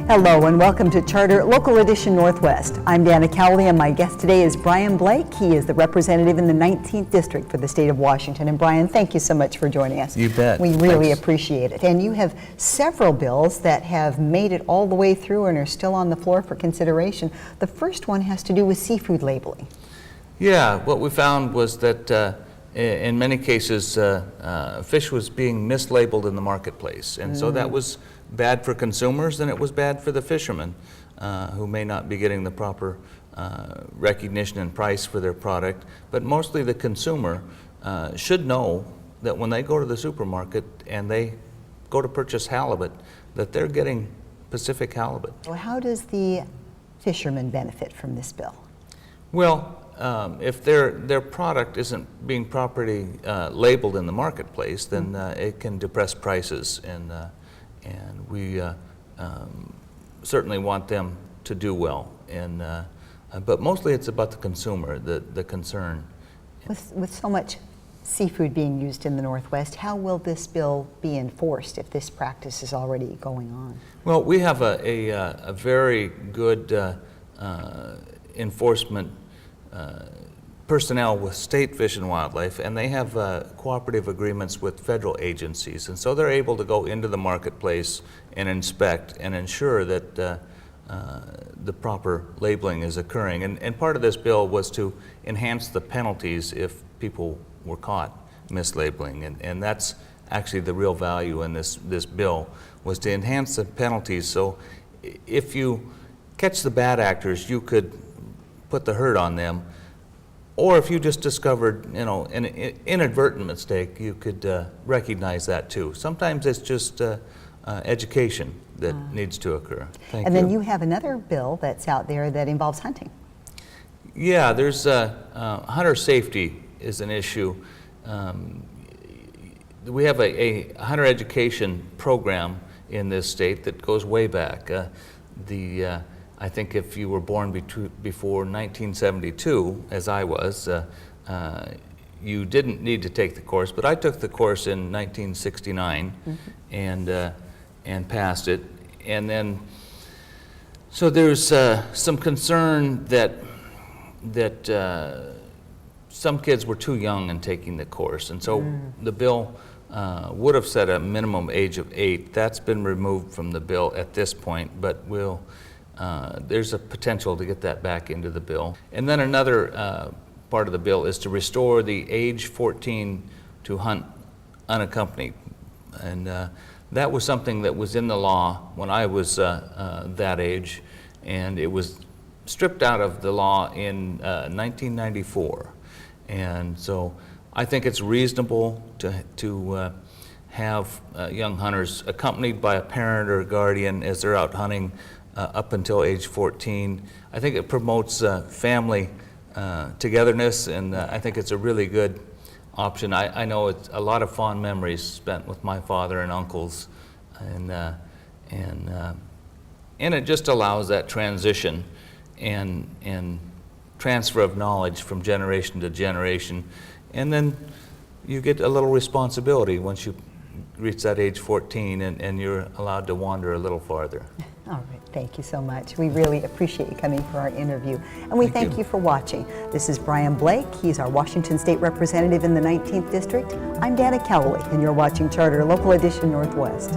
Hello and welcome to Charter Local Edition Northwest. I'm Dana Cowley and my guest today is Brian Blake. He is the representative in the 19th District for the state of Washington. And Brian, thank you so much for joining us. You bet. We really appreciate it. And you have several bills that have made it all the way through and are still on the floor for consideration. The first one has to do with seafood labeling. Yeah, what we found was that in many cases fish was being mislabeled in the marketplace, and so that was bad for consumers and it was bad for the fishermen who may not be getting the proper recognition and price for their product. But mostly the consumer should know that when they go to the supermarket and they go to purchase halibut, that they're getting Pacific halibut. Well, how does the fisherman benefit from this bill? Well, if their product isn't being properly labeled in the marketplace, then it can depress prices, and we certainly want them to do well. And but mostly it's about the consumer, the concern. With so much seafood being used in the Northwest, how will this bill be enforced if this practice is already going on? Well, we have a very good enforcement personnel with state Fish and Wildlife, and they have cooperative agreements with federal agencies, and so they're able to go into the marketplace and inspect and ensure that the proper labeling is occurring. And part of this bill was to enhance the penalties if people were caught mislabeling, and that's actually the real value in this bill, was to enhance the penalties. So if you catch the bad actors, you could put the hurt on them, or if you just discovered, an inadvertent mistake, you could recognize that too. Sometimes it's just education that needs to occur. Thank you. And then you have another bill that's out there that involves hunting. Yeah, there's hunter safety is an issue. We have a hunter education program in this state that goes way back. I think if you were born before 1972, as I was, you didn't need to take the course, but I took the course in 1969 and passed it. And then, so there's some concern that some kids were too young in taking the course, and so the bill would have set a minimum age of 8. That's been removed from the bill at this point, but there's a potential to get that back into the bill. And then another part of the bill is to restore the age 14 to hunt unaccompanied. And that was something that was in the law when I was that age, and it was stripped out of the law in 1994. And so I think it's reasonable to have young hunters accompanied by a parent or a guardian as they're out hunting up until age 14. I think it promotes family togetherness, and I think it's a really good option. I know it's a lot of fond memories spent with my father and uncles, and it just allows that transition and transfer of knowledge from generation to generation. And then you get a little responsibility once you reach that age 14 and you're allowed to wander a little farther. All right, thank you so much. We really appreciate you coming for our interview. And we thank you for watching. This is Brian Blake. He's our Washington State Representative in the 19th District. I'm Dana Cowley, and you're watching Charter Local Edition Northwest.